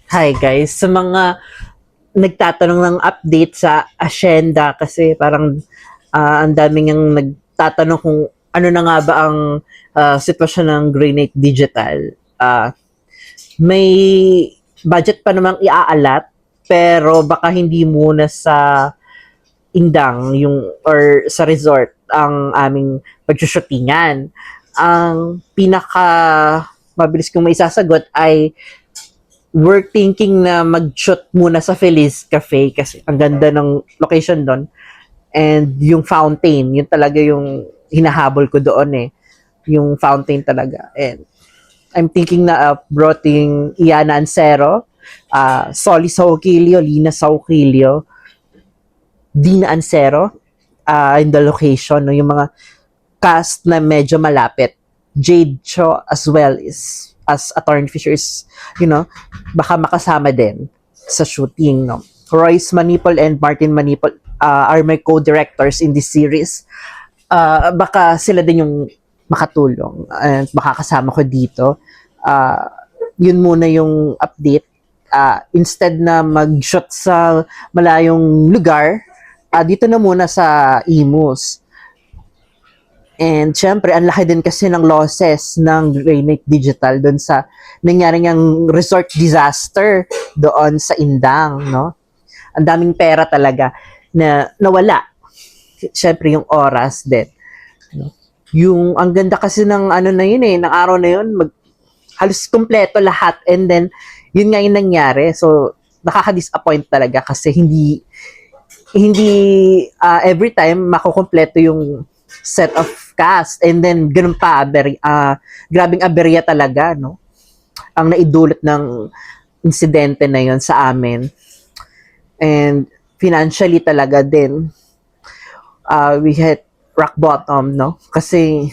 Hi guys, sa mga nagtatanong ng update sa Ascenda kasi parang ang daming yung nagtatanong kung ano na nga ba ang sitwasyon ng Greenate Digital. May budget pa namang iaalat pero baka hindi muna sa Indang yung or sa resort ang aming pagsushootingan. Ang pinaka mabilis kong maisasagot ay we're thinking na mag-shoot muna sa Feliz Cafe kasi ang ganda ng location doon. And yung fountain, yun talaga yung hinahabol ko doon eh. Yung fountain talaga. And I'm thinking na broting Iana Ancero, Soli Saukilio, Lina Saukilio, Dina Ancero, in the location, no, yung mga cast na medyo malapit. Jade Cho as well is as Attorney Fisher is, baka makasama din sa shooting, no. Royce Manipol and Martin Manipol are my co-directors in this series. Baka sila din yung makatulong and makakasama ko dito. Yun muna yung update. Instead na mag-shoot sa malayong lugar, dito na muna sa Imus. And syempre, ang laki din kasi ng losses ng Greenate Digital doon sa nangyari niyang resort disaster doon sa Indang, no? Ang daming pera talaga na nawala. Syempre, yung oras din. No? Yung, ang ganda kasi ng ano na yun ng araw na yun, halos kompleto lahat. And then, yun nga yung nangyari. So, nakaka-disappoint talaga kasi hindi every time makukompleto yung set of cast and then ganun pa grabing aberya talaga, no, ang naidulot ng insidente na yon sa amin. And financially talaga din we hit rock bottom, no, kasi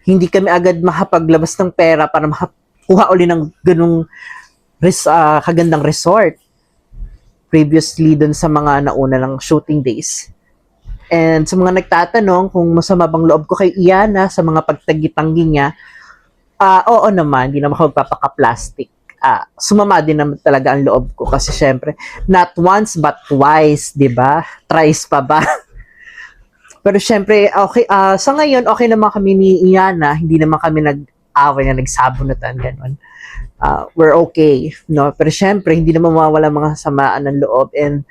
hindi kami agad makapaglabas ng pera para makakuha uli ng ganung kagandang resort previously dun sa mga nauna ng shooting days. And sa mga nagtatanong kung masama bang loob ko kay Iana sa mga pagtagi-tanggi niya, oo naman, hindi naman ako magpapaka-plastic. Sumama din naman talaga ang loob ko kasi syempre, not once but twice, di ba? Thrice pa ba? Pero syempre, okay, sa ngayon, okay naman kami ni Iana, hindi naman kami nag-away na nagsabunutan, gano'n. We're okay, no? Pero syempre, hindi naman mawawala mga samaan ng loob and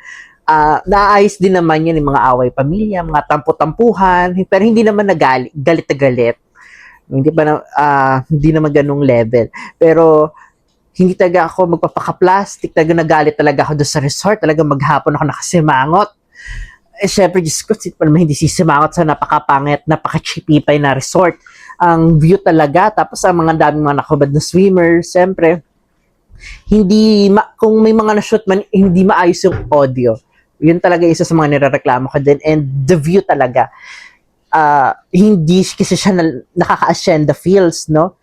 naayos din naman yan yung mga away pamilya, mga tampo-tampuhan, pero hindi naman galit na galit. Hindi naman ganung level. Pero hindi talaga ako magpapaka-plastic, talaga nagalit talaga ako doon sa resort, talaga maghapon ako nakasimangot. Syempre, Diyos ko, pa naman hindi sisimangot sa napakapangit, napaka-chipipay na resort. Ang view talaga, tapos ang mga daming mga nakabad na swimmers, syempre, kung may mga na-shoot man, hindi maayos yung audio. Yun talaga isa sa mga nirereklamo ko din. And the view talaga, hindi kasi siya nakaka-ascend the feels, no?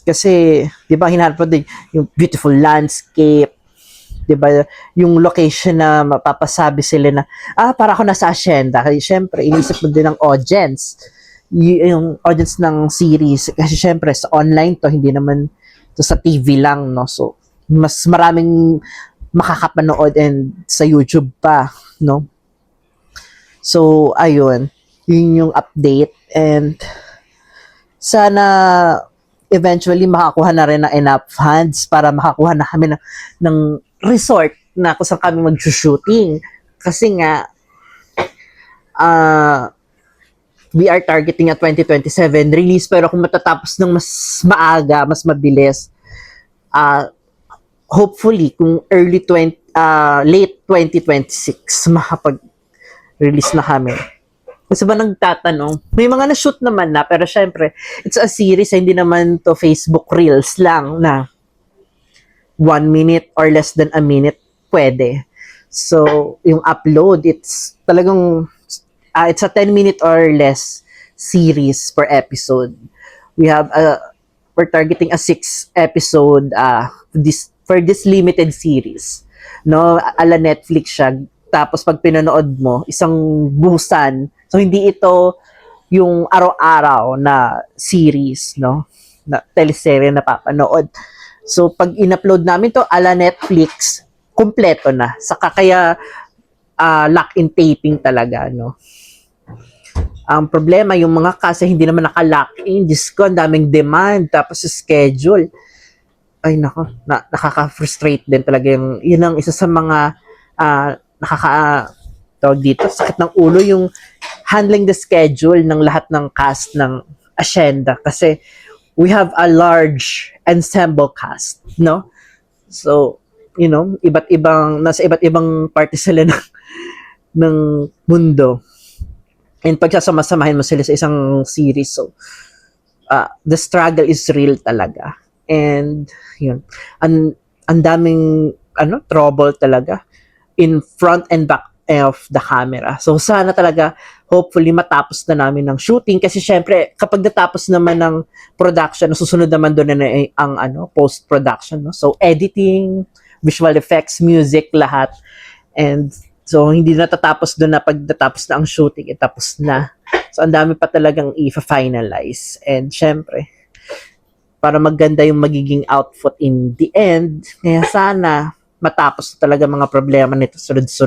Kasi, di ba, hinahanap mo din yung beautiful landscape, di ba, yung location na mapapasabi sila na, para ako nasa Ascenda. Kasi syempre, inisip mo din ng audience, yung audience ng series. Kasi syempre, sa online to, hindi naman to sa TV lang, no? So, mas maraming makakapanood and sa YouTube pa, no? So, ayun. Yun yung update and sana eventually makakuha na rin ng enough funds para makakuha na kami ng resort na kung saan kami mag-shooting. Kasi nga, we are targeting at 2027 release pero kung matatapos ng mas maaga, mas mabilis, hopefully kung late 2026 makapag-release na kami. Kasi ba nagtatanong, may mga na-shoot naman na, pero syempre, it's a series, hindi naman to Facebook Reels lang na 1 minute or less than a minute, pwede. So, yung upload, it's talagang, it's a 10-minute or less series per episode. We're targeting a 6-episode for this limited series. No, ala Netflix siya. Tapos pag pinanood mo, isang busan. So hindi ito yung araw-araw na series, no? Na teleserye na papanood. So, pag in-upload namin to ala Netflix, kumpleto na. Saka kaya lock-in taping talaga, no? Ang problema, yung mga kasi hindi naman naka-lock-in. Diyos ko, ang daming demand. Tapos schedule. Ay, nako. Nakaka-frustrate din talaga yung, yun ang isa sa mga tawag dito, sakit ng ulo yung handling the schedule ng lahat ng cast ng Asyenda. Kasi we have a large ensemble cast, no? So, nasa iba't ibang parte sila ng mundo. And pagsasama-samahin mo sila sa isang series, so the struggle is real talaga. And yun, ang daming trouble talaga in front and back of the camera. So sana talaga hopefully matapos na namin ng shooting kasi syempre kapag natapos naman ng production, susunod naman doon na ang post-production, no? So editing, visual effects, music, lahat. And so, hindi natatapos doon na pag natapos na ang shooting, tapos na. So, ang dami pa talagang i-finalize. And, syempre, para maganda yung magiging output in the end, kaya sana matapos talaga mga problema nito sunod-sunod.